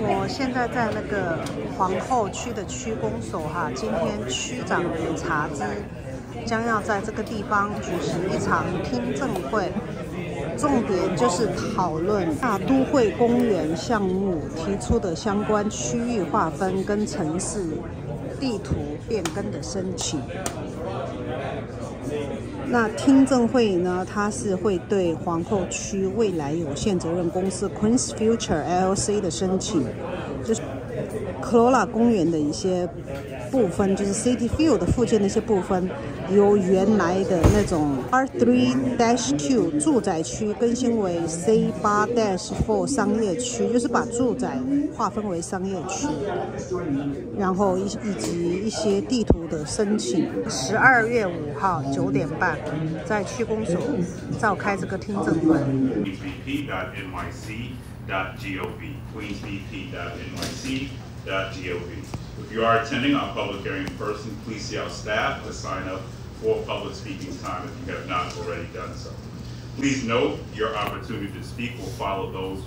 我现在在那个皇后区的区公所哈，今天区长的查知将要在这个地方举行一场听证会，重点就是讨论大都会公园项目提出的相关区域划分跟城市地图变更的申请。那听证会呢，它是会对皇后区未来有限责任公司 Queen's Future LLC 的申请，就是科罗拉公园的一些部分，就是 City Field 附近的一些部分，由原来的那种 R3-2 住宅区更新为 C8-4 商业区，就是把住宅划分为商业区，然后以及一些地图的申请。12月5号9点半，在区公所召开这个听证会。queensbp.nyc.gov. If you are attending our public hearing in person, please see our staff to sign up for public speaking time if you have not already done so. Please note your opportunity to speak will follow those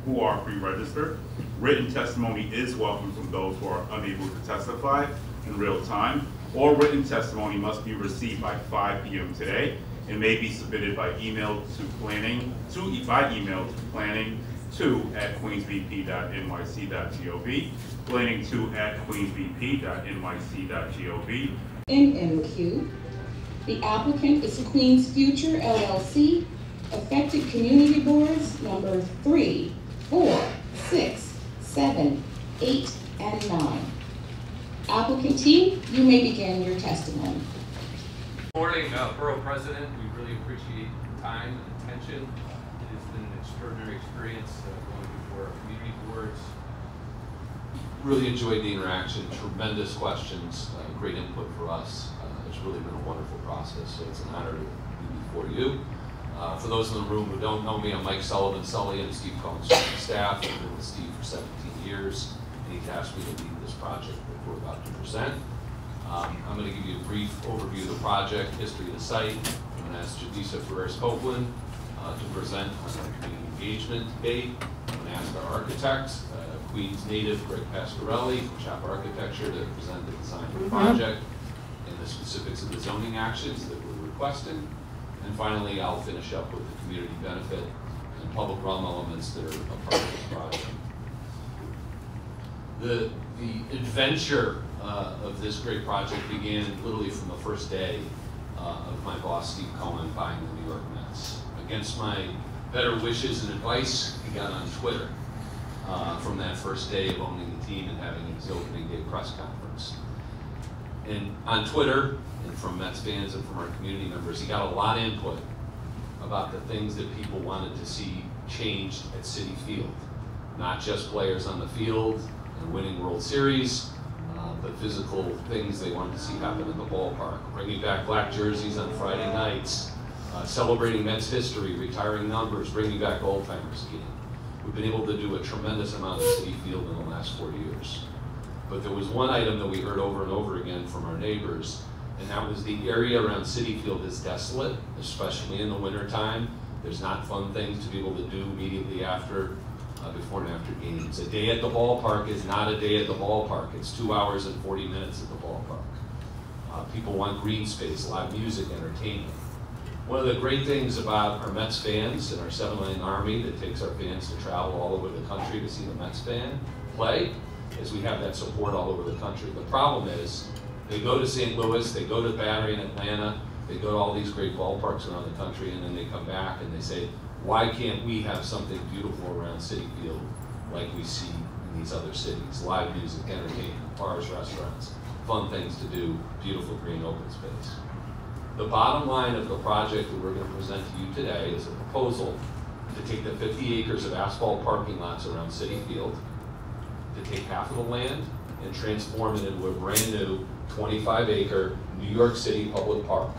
who are pre-registered. Written testimony is welcome from those who are unable to testify in real time. All written testimony must be received by 5 p.m. today and may be submitted by email to planning2@queensbp.nyc.gov, planning2@queensbp.nyc.gov. NMQ. The applicant is Queen's Future LLC, affected community boards number 3, 4, 6, 7, 8, and 9. Applicant team, you may begin your testimony. Good morning, Borough President. We really appreciate the time and attention. It has been an extraordinary experience going before our community boards. Really enjoyed the interaction, tremendous questions, great input for us. It's really been a wonderful process, so it's an honor to be before you. For those in the room who don't know me, I'm Mike Sullivan, Sully, and Steve Cohen's staff. I've been with Steve for 17 years, and he tasked me to lead this project that we're about to present. I'm going to give you a brief overview of the project, history of the site. I'm going to ask Jadisa Ferreras-Copeland to present on our community engagement debate. I'm going to ask our architect, Queens native Greg Pasquarelli from Shop Architecture, to present the design of the project and the specifics of the zoning actions that we're requesting. And finally, I'll finish up with the community benefit and public realm elements that are a part of this project. The adventure of this great project began literally from the first day of my boss, Steve Cohen, buying the New York Mets. Against my better wishes and advice, he got on Twitter from that first day of owning the team and having his opening day press conference. And on Twitter, and from Mets fans and from our community members, he got a lot of input about the things that people wanted to see changed at Citi Field. Not just players on the field and winning World Series, but physical things they wanted to see happen at the ballpark. Bringing back black jerseys on Friday nights, celebrating Mets history, retiring numbers, bringing back old-timers again. We've been able to do a tremendous amount at Citi Field in the last 4 years. But there was one item that we heard over and over again from our neighbors, and that was the area around Citi Field is desolate, especially in the wintertime. There's not fun things to be able to do immediately after, before and after games. A day at the ballpark is not a day at the ballpark. It's 2 hours and 40 minutes at the ballpark. People want green space, live music, entertainment. One of the great things about our Mets fans and our 7-line army that takes our fans to travel all over the country to see the Mets fan play is we have that support all over the country. The problem is they go to St. Louis, they go to Battery in Atlanta, they go to all these great ballparks around the country, and then they come back and they say, why can't we have something beautiful around Citi Field like we see in these other cities? Live music, entertainment, bars, restaurants, fun things to do, beautiful green open space. The bottom line of the project that we're going to present to you today is a proposal to take the 50 acres of asphalt parking lots around Citi Field, to take half of the land and transform it into a brand new 25-acre New York City public park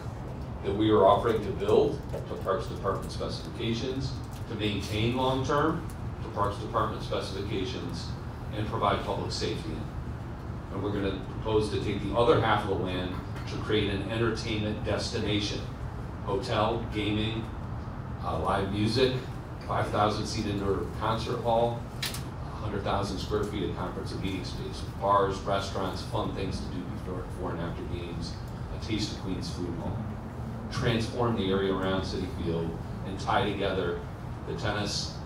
that we are offering to build to Parks Department specifications, to maintain long-term to Parks Department specifications, and provide public safety in. And we're going to propose to take the other half of the land to create an entertainment destination. Hotel, gaming, live music, 5,000 seat indoor concert hall, 100,000 square feet of conference and meeting space, with bars, restaurants, fun things to do before and after games, a Taste of Queens food hall. Transform the area around Citi Field and tie together the tennis,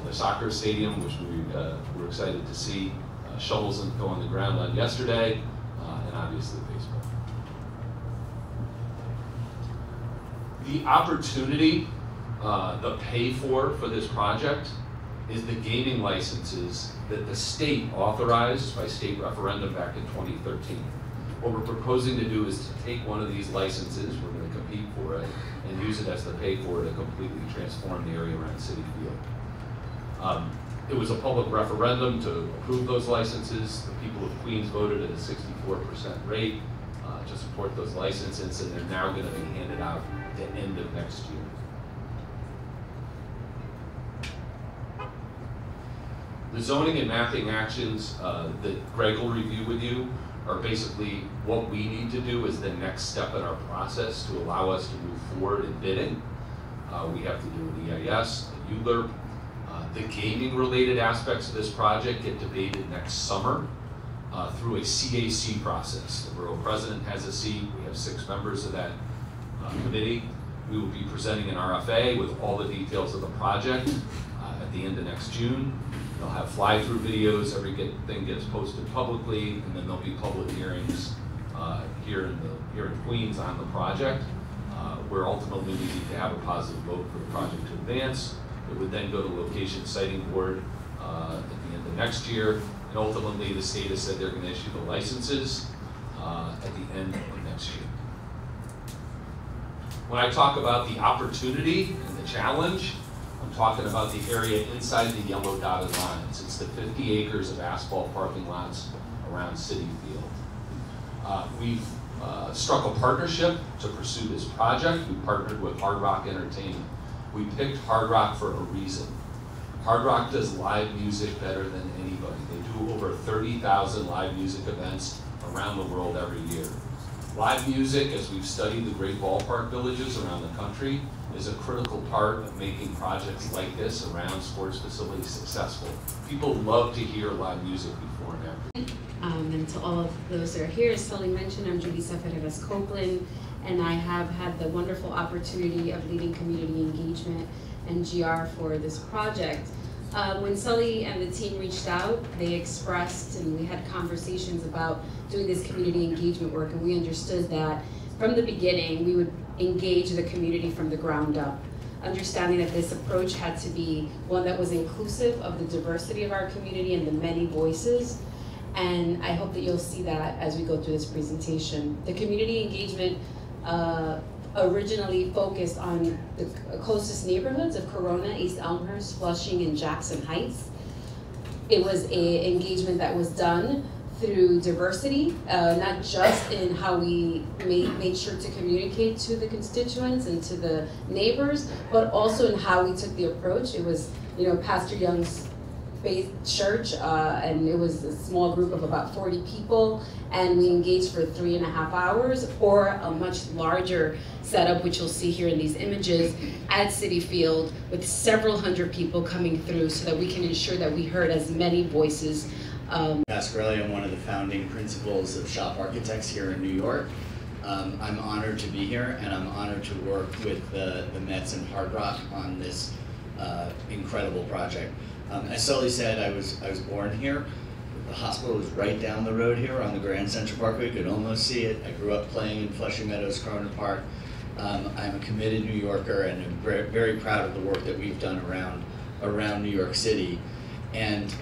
the soccer stadium, which we were excited to see, shovels go on the ground on yesterday, and obviously baseball. The opportunity, the pay for this project is the gaming licenses that the state authorized by state referendum back in 2013. What we're proposing to do is to take one of these licenses, we're going to compete for it, and use it as the pay for to completely transform the area around Citi Field. It was a public referendum to approve those licenses. The people of Queens voted at a 64% rate to support those licenses, and they're now going to be handed out at the end of next year. The zoning and mapping actions that Greg will review with you are basically what we need to do as the next step in our process to allow us to move forward in bidding. We have to do an EIS, a ULURP. The gaming related aspects of this project get debated next summer through a CAC process. The borough president has a seat. We have 6 members of that committee. We will be presenting an RFA with all the details of the project at the end of next June. They'll have fly-through videos, everything gets posted publicly, and then there'll be public hearings here in Queens on the project, where ultimately we need to have a positive vote for the project to advance. It would then go to location siting board at the end of next year, and ultimately the state has said they're going to issue the licenses at the end of next year. When I talk about the opportunity and the challenge, I'm talking about the area inside the yellow dotted lines. It's the 50 acres of asphalt parking lots around Citi Field. We've struck a partnership to pursue this project. We partnered with Hard Rock Entertainment. We picked Hard Rock for a reason. Hard Rock does live music better than anybody. They do over 30,000 live music events around the world every year. Live music, as we've studied the great ballpark villages around the country, is a critical part of making projects like this around sports facilities successful. People love to hear live music before and after. And to all of those that are here, as Sully mentioned, I'm Julissa Ferreras-Copeland, and I have had the wonderful opportunity of leading community engagement and GR for this project. When Sully and the team reached out, they expressed, and we had conversations about doing this community engagement work, and we understood that from the beginning, we would engage the community from the ground up, understanding that this approach had to be one that was inclusive of the diversity of our community and the many voices. And I hope that you'll see that as we go through this presentation. The community engagement originally focused on the closest neighborhoods of Corona, East Elmhurst, Flushing, and Jackson Heights. It was an engagement that was done through diversity, not just in how we made sure to communicate to the constituents and to the neighbors, but also in how we took the approach. It was, Pastor Young's faith church, and it was a small group of about 40 people, and we engaged for 3.5 hours, or a much larger setup, which you'll see here in these images, at Citi Field, with several hundred people coming through so that we can ensure that we heard as many voices. Pasquarelli, I'm one of the founding principals of Shop Architects here in New York. I'm honored to be here, and I'm honored to work with the Mets and Hard Rock on this incredible project. As Sully said, I was born here. The hospital was right down the road here on the Grand Central Parkway. You could almost see it. I grew up playing in Flushing Meadows, Corona Park. I'm a committed New Yorker, and I'm very, very proud of the work that we've done around New York City. And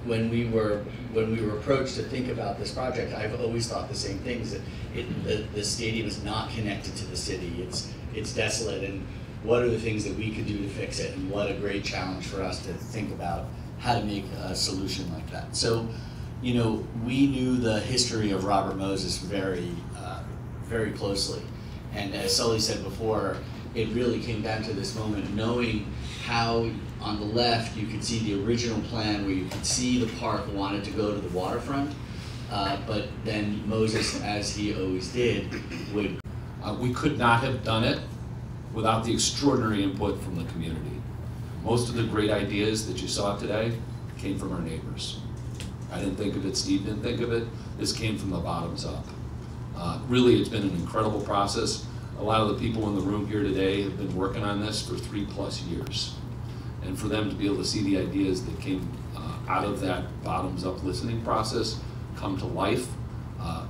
when we were approached to think about this project, I've always thought the same things, that the stadium is not connected to the city. It's desolate, and what are the things that we could do to fix it? And what a great challenge for us to think about how to make a solution like that. So, we knew the history of Robert Moses very, very closely. And as Sully said before, it really came down to this moment, knowing how on the left you could see the original plan where you could see the park wanted to go to the waterfront, but then Moses, as he always did, would... We could not have done it without the extraordinary input from the community. Most of the great ideas that you saw today came from our neighbors. I didn't think of it, Steve didn't think of it. This came from the bottoms up. Really, it's been an incredible process. A lot of the people in the room here today have been working on this for 3+ years. And for them to be able to see the ideas that came out of that bottoms up listening process come to life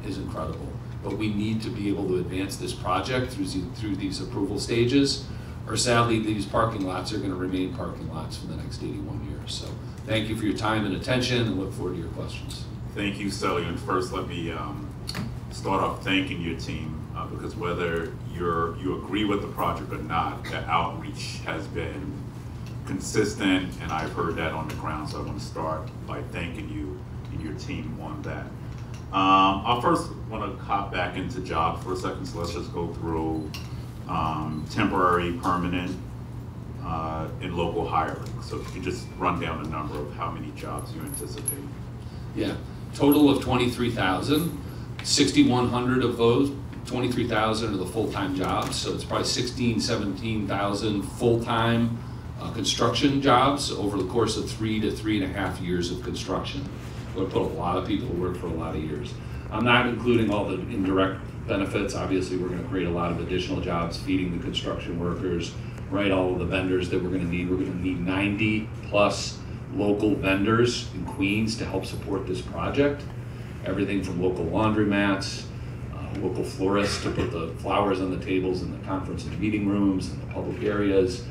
is incredible. But we need to be able to advance this project through these approval stages, or sadly these parking lots are going to remain parking lots for the next 81 years. So thank you for your time and attention, and look forward to your questions. Thank you, Sally. And first, let me start off thanking your team, because whether you agree with the project or not, the outreach has been consistent, and I've heard that on the ground. So I want to start by thanking you and your team on that. I first want to hop back into jobs for a second, so let's just go through temporary, permanent, and local hiring. So if you could just run down the number of how many jobs you anticipate. Yeah, total of 23,000. 6,100 of those, 23,000 are the full-time jobs, so it's probably 17,000 full-time construction jobs over the course of 3 to 3.5 years of construction. We'll put a lot of people to work for a lot of years. I'm not including all the indirect benefits. Obviously, we're going to create a lot of additional jobs feeding the construction workers, right? All of the vendors that we're going to need. We're going to need 90+ local vendors in Queens to help support this project. Everything from local laundromats, local florists to put the flowers on the tables in the conference and meeting rooms and the public areas.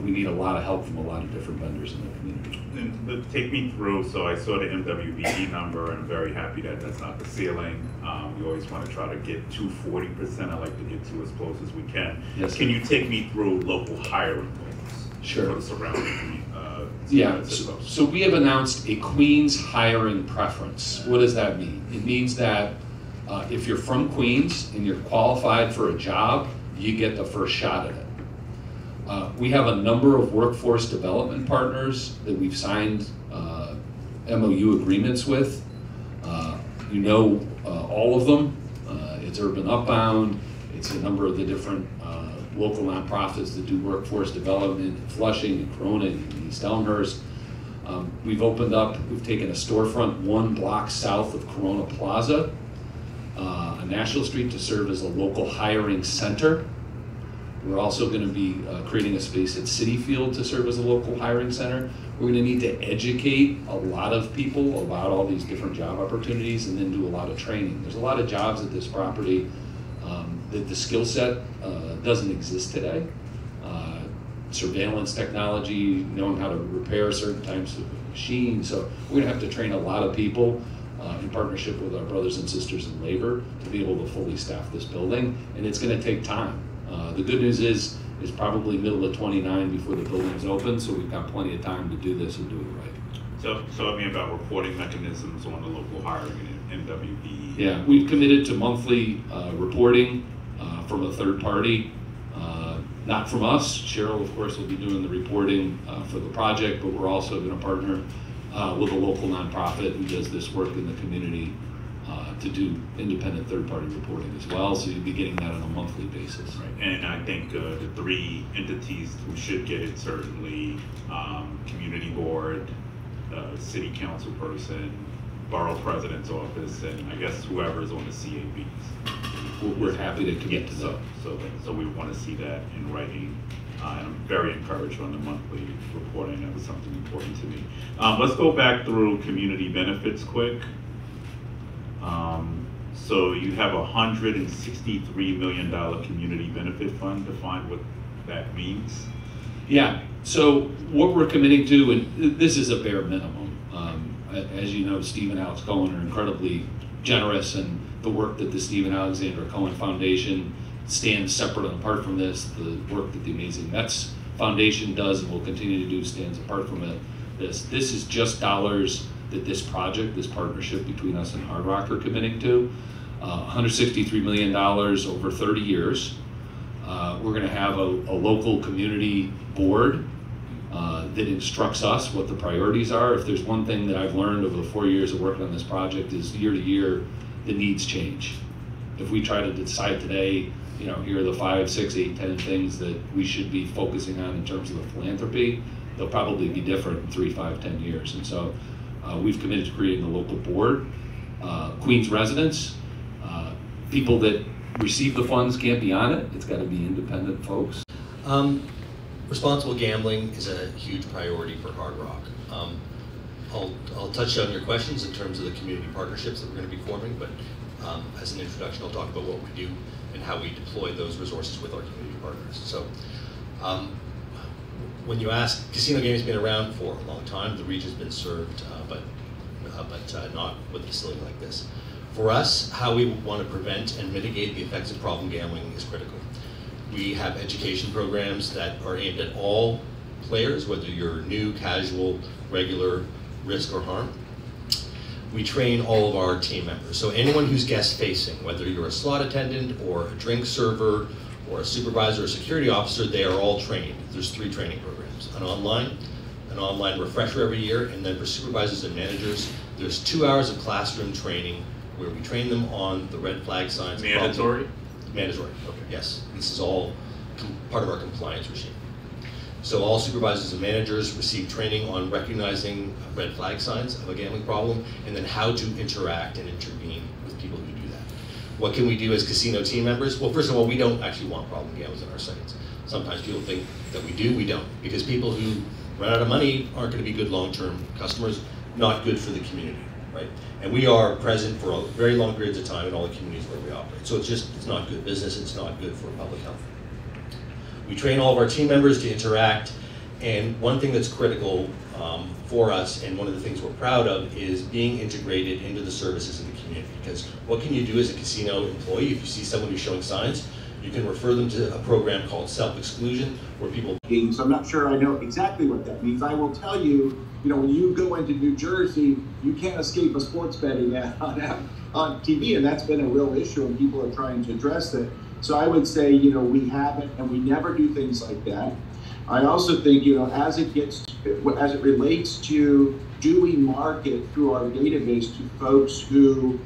We need a lot of help from a lot of different vendors in the community. And take me through, so I saw the MWBE number, and I'm very happy that that's not the ceiling. We always want to try to get to 40%. I like to get to as close as we can. Yes, can you take me through local hiring goals? Sure. For the surrounding yeah, so we have announced a Queens hiring preference. What does that mean? It means that if you're from Queens and you're qualified for a job, you get the first shot at it. We have a number of workforce development partners that we've signed MOU agreements with. You know all of them. It's Urban Upbound. It's a number of the different local nonprofits that do workforce development in Flushing and Corona and East Elmhurst. We've opened up, we've taken a storefront 1 block south of Corona Plaza on National Street to serve as a local hiring center. We're also going to be creating a space at City Field to serve as a local hiring center. We're going to need to educate a lot of people about all these different job opportunities and then do a lot of training. There's a lot of jobs at this property that the skill set doesn't exist today. Surveillance technology, knowing how to repair certain types of machines. So we're going to have to train a lot of people in partnership with our brothers and sisters in labor to be able to fully staff this building, and it's going to take time. The good news is probably middle of 29 before the building is open, so we've got plenty of time to do this and do it right. So tell me about reporting mechanisms on the local hiring and MWBE. Yeah, we've committed to monthly reporting from a third party, not from us. Cheryl, of course, will be doing the reporting for the project, but we're also going to partner with a local nonprofit who does this work in the community to do independent third-party reporting as well, so you'll be getting that on a monthly basis. Right. And I think the 3 entities who should get it, certainly community board, city council person, borough president's office, and I guess whoever's on the CABs. We're happy to commit to that. So we want to see that in writing. And I'm very encouraged on the monthly reporting. That was something important to me. Let's go back through community benefits quick. So you have a $163 million community benefit fund. Define what that means. Yeah, so what we're committing to, and this is a bare minimum. As you know, Steve and Alex Cohen are incredibly generous, and the work that the Stephen Alexander Cohen Foundation stands separate and apart from this. The work that the Amazing Mets Foundation does and will continue to do stands apart from it. This is just dollars that this project, this partnership between us and Hard Rock are committing to. $163 million over 30 years. We're going to have a local community board that instructs us what the priorities are. If there's one thing that I've learned over the 4 years of working on this project is year to year, the needs change. If we try to decide today, you know, here are the 5, 6, 8, 10 things that we should be focusing on in terms of the philanthropy, they'll probably be different in 3, 5, 10 years. And so we've committed to creating a local board. Queens residents, people that receive the funds can't be on it. It's got to be independent folks. Responsible gambling is a huge priority for Hard Rock. I'll touch on your questions in terms of the community partnerships that we're going to be forming, but as an introduction, I'll talk about what we do and how we deploy those resources with our community partners. So, when you ask, casino gaming's been around for a long time. The region's been served, but not with a facility like this. For us, how we want to prevent and mitigate the effects of problem gambling is critical. We have education programs that are aimed at all players, whether you're new, casual, regular, risk or harm. We train all of our team members. So anyone who's guest facing, whether you're a slot attendant or a drink server or a supervisor or security officer, they are all trained. There's 3 training programs, an online refresher every year, and then for supervisors and managers, there's 2 hours of classroom training where we train them on the red flag signs. Mandatory? Mandatory, okay. Yes. This is all part of our compliance regime. So all supervisors and managers receive training on recognizing red flag signs of a gambling problem and then how to interact and intervene with people who do that. What can we do as casino team members? Well, first of all, we don't actually want problem gamblers in our sites. Sometimes people think that we do, we don't. Because people who run out of money aren't going to be good long-term customers, not good for the community, right? And we are present for very long periods of time in all the communities where we operate. So it's not good business, it's not good for public health. We train all of our team members to interact, and one thing that's critical for us, and one of the things we're proud of, is being integrated into the services in the community. Because what can you do as a casino employee if you see someone who's showing signs? You can refer them to a program called self-exclusion, where people... So I'm not sure I know exactly what that means. I will tell you, when you go into New Jersey, you can't escape a sports betting ad on TV, and that's been a real issue, and people are trying to address it. So I would say, we haven't, and we never do things like that. I also think, as it relates to, do we market through our database to folks who,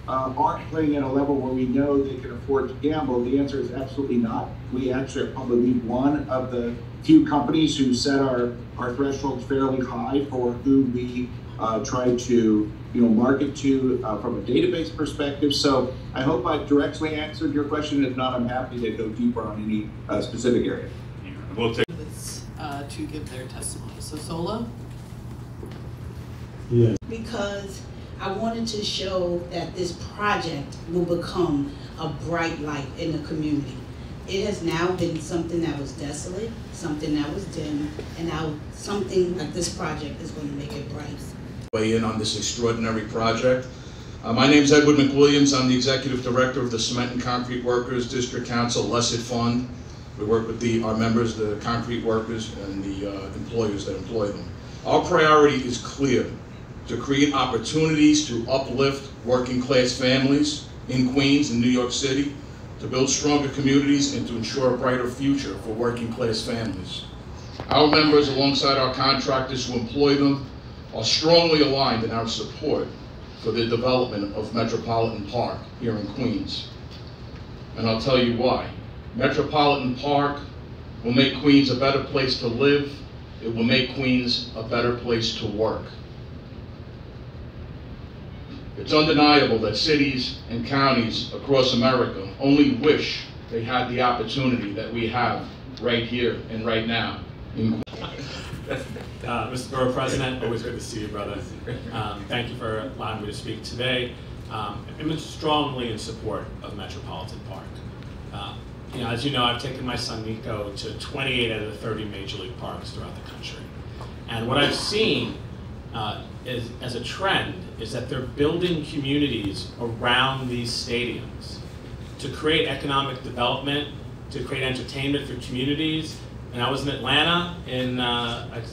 aren't playing at a level where we know they can afford to gamble? The answer is absolutely not. We actually are probably one of the few companies who set our thresholds fairly high for who we try to market to from a database perspective. So I hope I've directly answered your question. If not, I'm happy to go deeper on any specific area. We'll take to give their testimony. So Sola? Yes. Because I wanted to show that this project will become a bright light in the community. It has now been something that was desolate, something that was dim, and now something like this project is going to make it bright. Weigh in on this extraordinary project. My name is Edward McWilliams. I'm the Executive Director of the Cement and Concrete Workers District Council Lesset Fund. We work with our members, the concrete workers, and the employers that employ them. Our priority is clear: to create opportunities to uplift working class families in Queens and New York City, to build stronger communities, and to ensure a brighter future for working class families. Our members, alongside our contractors who employ them, are strongly aligned in our support for the development of Metropolitan Park here in Queens. And I'll tell you why. Metropolitan Park will make Queens a better place to live. It will make Queens a better place to work. It's undeniable that cities and counties across America only wish they had the opportunity that we have right here and right now. Mr. Borough President, always good to see you, brother. Thank you for allowing me to speak today. I'm strongly in support of Metropolitan Park. As you know, I've taken my son Nico to 28 out of the 30 major league parks throughout the country. And what I've seen as a trend is that they're building communities around these stadiums to create economic development, to create entertainment for communities. And I was in Atlanta,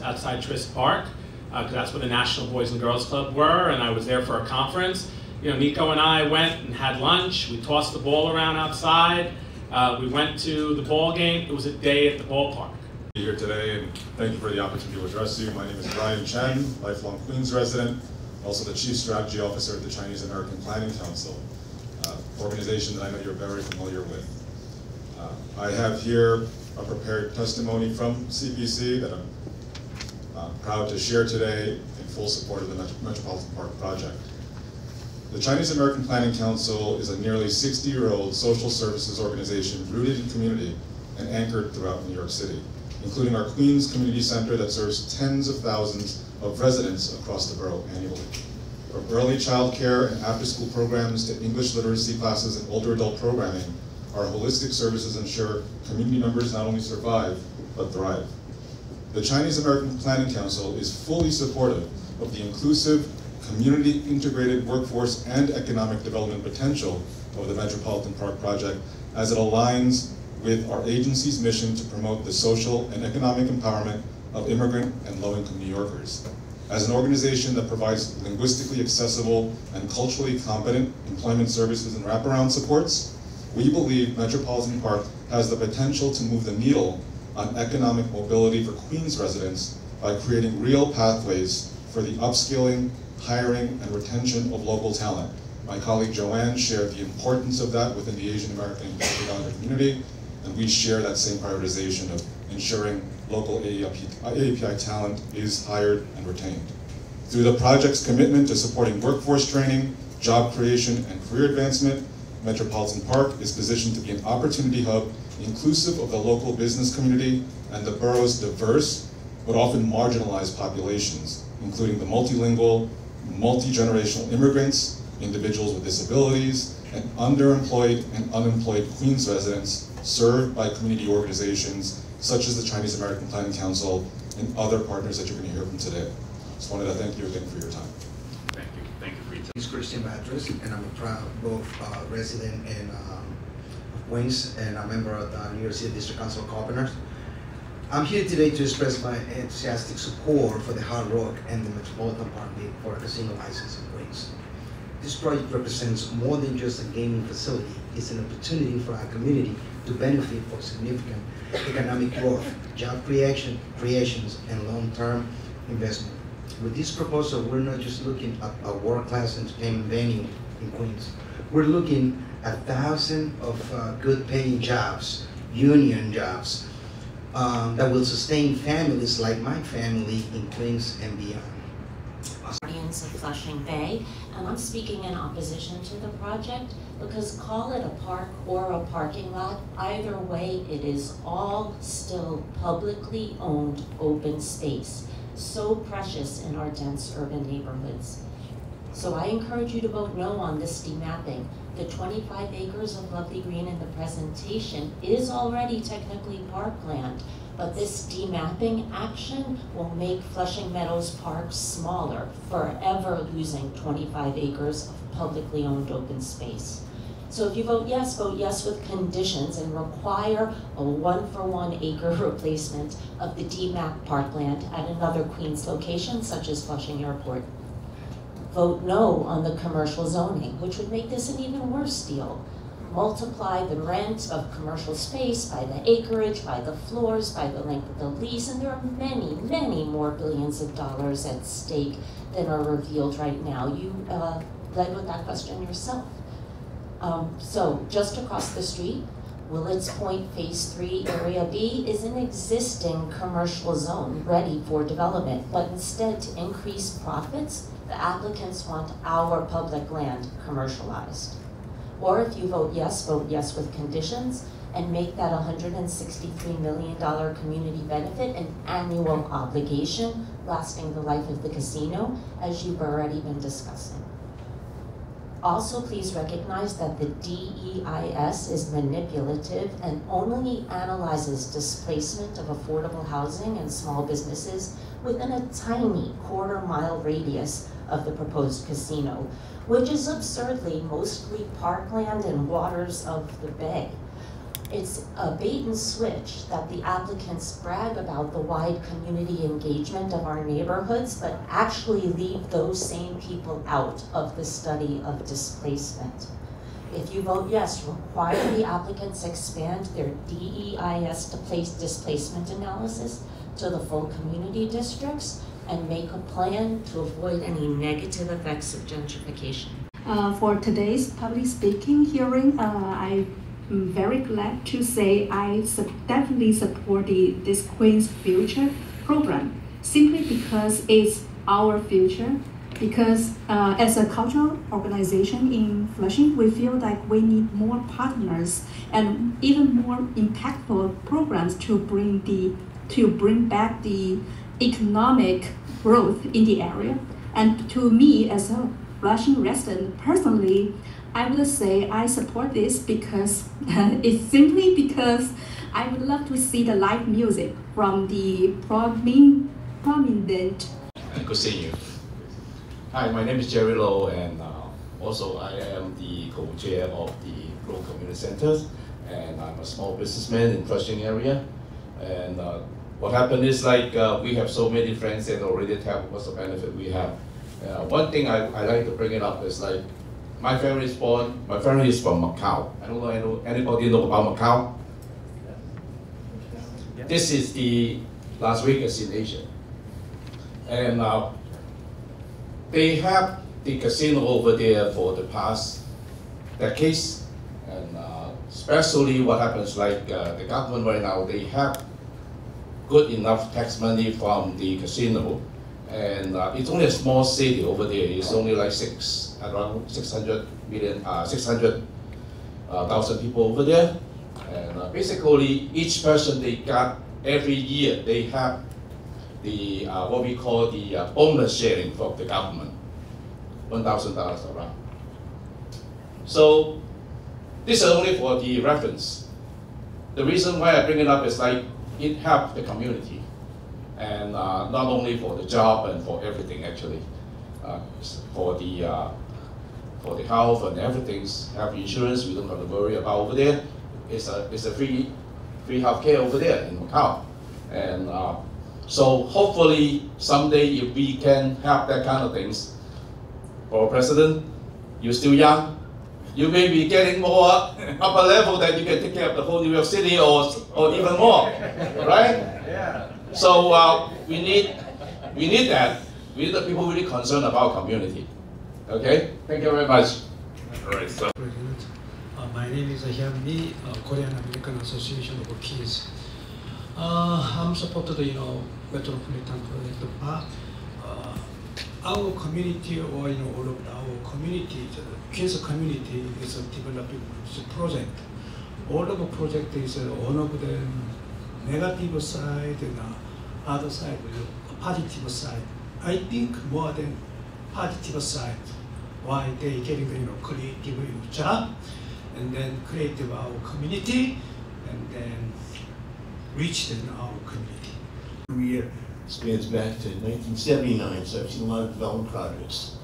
outside Trist Park, because that's where the National Boys and Girls Club were, and I was there for a conference. Nico and I went and had lunch. We tossed the ball around outside. We went to the ball game. It was a day at the ballpark. Here today, and thank you for the opportunity to address you. My name is Brian Chen, lifelong Queens resident, also the Chief Strategy Officer at the Chinese American Planning Council, organization that I know you're very familiar with. I have here a prepared testimony from CPC that I'm proud to share today in full support of the Metropolitan Park project. The Chinese American Planning Council is a nearly 60-year-old social services organization rooted in community and anchored throughout New York City, including our Queens Community Center that serves tens of thousands of residents across the borough annually. From early child care and after-school programs to English literacy classes and older adult programming, our holistic services ensure community members not only survive, but thrive. The Chinese American Planning Council is fully supportive of the inclusive, community-integrated workforce and economic development potential of the Metropolitan Park project as it aligns with our agency's mission to promote the social and economic empowerment of immigrant and low-income New Yorkers. As an organization that provides linguistically accessible and culturally competent employment services and wraparound supports, we believe Metropolitan Park has the potential to move the needle on economic mobility for Queens residents by creating real pathways for the upskilling, hiring, and retention of local talent. My colleague Joanne shared the importance of that within the Asian American and Pacific Islander community, and we share that same prioritization of ensuring local AAPI talent is hired and retained. Through the project's commitment to supporting workforce training, job creation, and career advancement, Metropolitan Park is positioned to be an opportunity hub inclusive of the local business community and the borough's diverse but often marginalized populations, including the multilingual, multi-generational immigrants, individuals with disabilities, and underemployed and unemployed Queens residents served by community organizations such as the Chinese American Planning Council and other partners that you're going to hear from today. Just wanted to thank you again for your time. Thank you. Thank you for your time. It's Christian Mattress, and I'm a proud both resident in Queens and a member of the New York City District Council of Carpenters. I'm here today to express my enthusiastic support for the hard work and the Metropolitan Park League for a casino license in Queens. This project represents more than just a gaming facility. It's an opportunity for our community to benefit from significant economic growth, job creations, and long-term investment. With this proposal, we're not just looking at a world-class entertainment venue in Queens. We're looking at thousands of good-paying jobs, union jobs, that will sustain families like my family in Queens and beyond. Guardians of Flushing Bay, and I'm speaking in opposition to the project because call it a park or a parking lot, either way it is all still publicly owned open space, so precious in our dense urban neighborhoods. So I encourage you to vote no on this demapping. The 25 acres of lovely green in the presentation is already technically parkland, but this demapping action will make Flushing Meadows Park smaller, forever losing 25 acres of publicly owned open space. So if you vote yes with conditions and require a 1-for-1 acre replacement of the demapped parkland at another Queens location, such as Flushing Airport. Vote no on the commercial zoning, which would make this an even worse deal. Multiply the rent of commercial space by the acreage, by the floors, by the length of the lease, and there are many, many more billions of dollars at stake than are revealed right now. You led with that question yourself. So just across the street, Willits Point Phase 3 Area B is an existing commercial zone ready for development, but instead to increase profits, the applicants want our public land commercialized. Or if you vote yes with conditions and make that $163 million community benefit an annual obligation lasting the life of the casino, as you've already been discussing. Also, please recognize that the DEIS is manipulative and only analyzes displacement of affordable housing and small businesses within a tiny quarter-mile radius of the proposed casino, which is absurdly mostly parkland and waters of the bay. It's a bait and switch that the applicants brag about the wide community engagement of our neighborhoods, but actually leave those same people out of the study of displacement. If you vote yes, require the applicants expand their DEIS displacement analysis to the full community districts and make a plan to avoid any negative effects of gentrification. For today's public speaking hearing, I very glad to say I definitely support this Queen's Future program, simply because it's our future. Because as a cultural organization in Flushing, we feel like we need more partners and even more impactful programs to bring back the economic growth in the area. And to me, as a Flushing resident, personally, I would say I support this because it's simply because I would love to see the live music from the prominent. Good seeing you. Hi, my name is Jerry Lowe, and also I am the co-chair of the Grove Community Centers, and I'm a small businessman in Flushing area. And what happened is we have so many friends that already tell what's the benefit we have. One thing I like to bring it up is my family is from Macau. I don't know anybody know about Macau? This is the Las Vegas in Asia. And they have the casino over there for the past decades, and especially what happens the government right now, they have good enough tax money from the casino, and it's only a small city over there. It's only around 600,000 people over there, and basically each person they got every year they have the what we call the bonus sharing from the government, $1,000 around. So this is only for the reference. The reason why I bring it up is it helps the community, and not only for the job and for everything actually, for the health and everything, health insurance we don't have to worry about over there. It's a free healthcare over there in Macau, and so hopefully someday if we can have that kind of things. For President, you're still young. You may be getting more upper level that you can take care of the whole New York City or even more, right? Yeah. So we need that. We need the people really concerned about community. Okay. Thank you very much. All right. So. My name is Hyun Mi, Korean American Association of Kids. I'm supported, Metropolitan Project Park. Our community, or all of our community, the Queens community is developing this project. All of the project is one of the negative side and other side, positive side. I think more than positive side. Why they getting creative job, and then creative our community, and then reach our community. Career spans back to 1979, so I've seen a lot of development projects.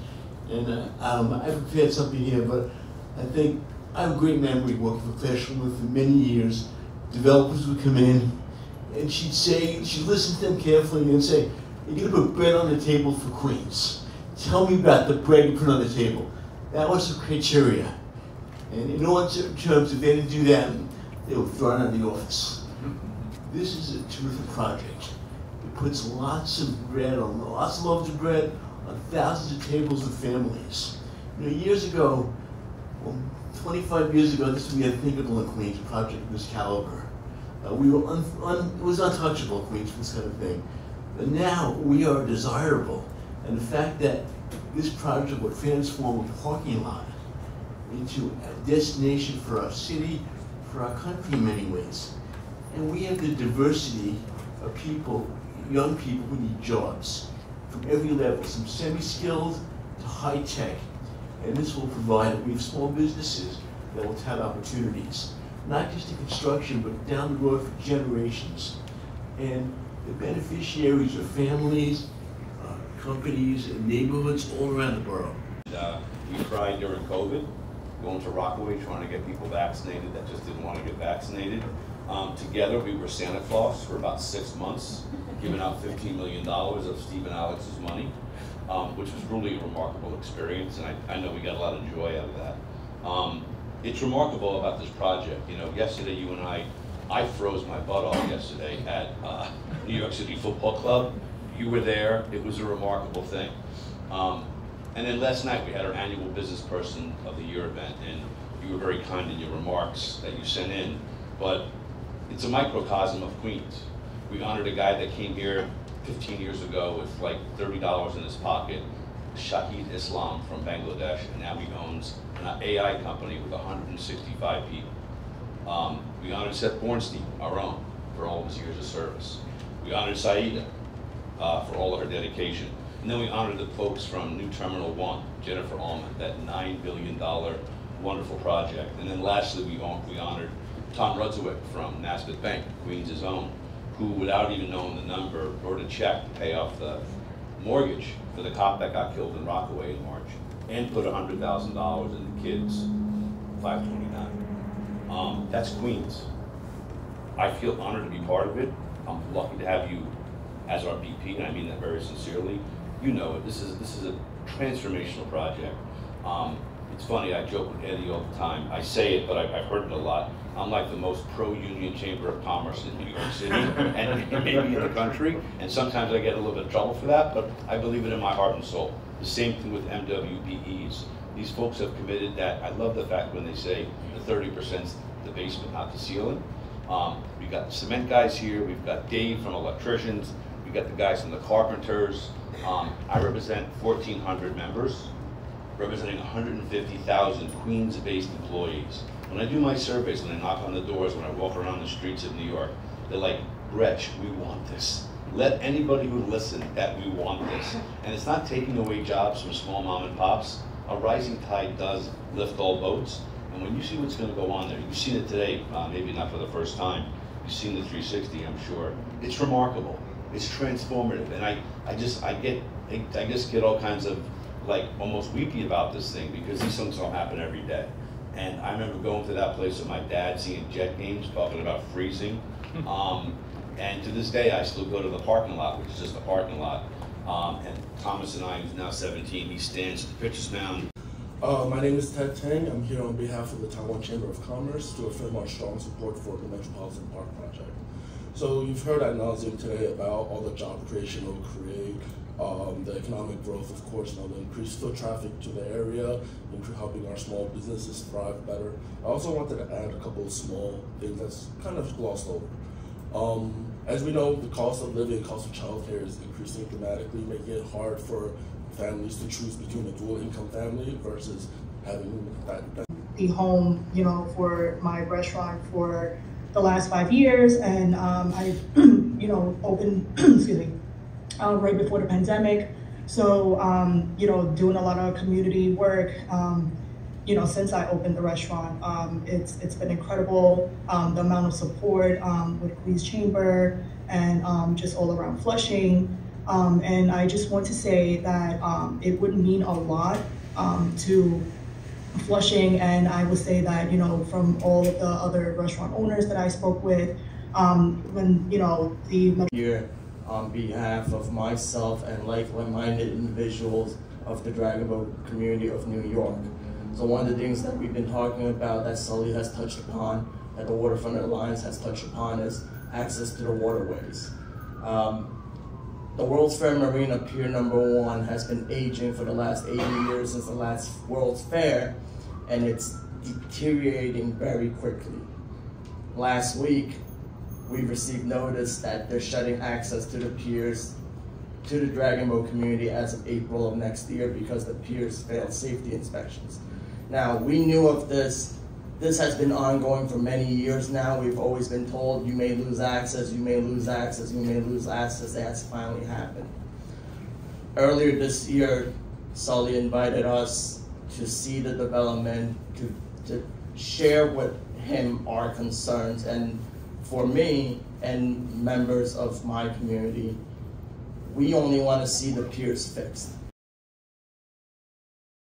And I've prepared something here, but I think I have a great memory working for Clashwood for many years. Developers would come in, and she'd listen to them carefully and say, "You're going to put bread on the table for Queens. Tell me about the bread you put on the table." That was the criteria. And in all certain terms, if they didn't do that, they were thrown out of the office. This is a terrific project. It puts lots of bread on, lots of loaves of bread on thousands of tables of families. Years ago, 25 years ago, this would be unthinkable in Queens, a project of this caliber. It was untouchable in Queens for this kind of thing. But now we are desirable. And the fact that this project will transform a parking lot into a destination for our city, for our country in many ways. And we have the diversity of people, young people who need jobs from every level, from semi-skilled to high-tech. And this will provide, we have small businesses that will have opportunities, not just in construction, but down the road for generations. And the beneficiaries are families, companies, and neighborhoods all around the borough. We tried during COVID, going to Rockaway, trying to get people vaccinated that just didn't want to get vaccinated. Together, we were Santa Claus for about 6 months, giving out $15 million of Steve and Alex's money, which was really a remarkable experience, and I know we got a lot of joy out of that. It's remarkable about this project. Yesterday, you and I froze my butt off yesterday at New York City Football Club. You were there. It was a remarkable thing. And then last night we had our annual Business Person of the Year event, and You were very kind in your remarks that you sent in, but it's a microcosm of Queens. We honored a guy that came here 15 years ago with like $30 in his pocket, Shahid Islam from Bangladesh, and now he owns an AI company with 165 people. We honored Seth Bornstein, our own, for all of his years of service. We honored Saida for all of her dedication. And then we honored the folks from New Terminal 1, Jennifer Allman, that $9 billion wonderful project. And then lastly, we honored Tom Rudzowick from Nasbit Bank, Queens' own, who, without even knowing the number, wrote a check to pay off the mortgage for the cop that got killed in Rockaway in March, and put $100,000 in the kids' 529. That's Queens. I feel honored to be part of it. I'm lucky to have you as our BP, and I mean that very sincerely. You know it. This is a transformational project. It's funny, I joke with Eddie all the time. I say it, but I've heard it a lot. I'm like the most pro-union chamber of commerce in New York City, and maybe in the country, and sometimes I get a little bit of trouble for that, but I believe it in my heart and soul. The same thing with MWBEs. These folks have committed that. I love the fact when they say the 30%'s the basement, not the ceiling. We've got the cement guys here, we've got Dave from electricians, we've got the guys from the carpenters. I represent 1,400 members, representing 150,000 Queens-based employees. When I do my surveys, when I knock on the doors, when I walk around the streets of New York, they're like, Gretsch, we want this. Let anybody who listen that we want this. And it's not taking away jobs from small mom and pops. A rising tide does lift all boats. And when you see what's going to go on there, you've seen it today, maybe not for the first time. You've seen the 360, I'm sure. It's remarkable. It's transformative. And I just get all kinds of like almost weepy about this thing because these things don't happen every day. And I remember going to that place with my dad, seeing Jet games, talking about freezing. And to this day, I still go to the parking lot, which is just a parking lot. And Thomas and I, who's now 17, he stands at the pitcher's mound. My name is Ted Tang. I'm here on behalf of the Taiwan Chamber of Commerce to affirm our strong support for the Metropolitan Park project. So you've heard ad nauseum today about all the job creation it will create, the economic growth, of course, the increased foot traffic to the area, helping our small businesses thrive better. I also wanted to add a couple of small things that's kind of glossed over. As we know, the cost of living, cost of childcare is increasing dramatically, making it hard for families to choose between a dual income family versus having that. The home, for my restaurant for the last 5 years, and I, opened, excuse me, right before the pandemic. So, doing a lot of community work, since I opened the restaurant, it's been incredible, the amount of support with Queens Chamber and just all around Flushing. And I just want to say that it would mean a lot to Flushing, and I would say that, from all of the other restaurant owners that I spoke with, Here on behalf of myself and like-minded individuals of the Dragon Boat community of New York. So one of the things that we've been talking about that Sully has touched upon, that the Waterfront Alliance has touched upon, is access to the waterways. The World's Fair Marina Pier #1 has been aging for the last 80 years since the last World's Fair, and it's deteriorating very quickly. Last week, we received notice that they're shutting access to the piers to the Dragon Boat community as of April of next year because the piers failed safety inspections. Now, we knew of this. This has been ongoing for many years now. We've always been told you may lose access, you may lose access, you may lose access. That's finally happened. Earlier this year, Sully invited us to see the development, to share with him our concerns. And for me and members of my community, we only want to see the piers fixed.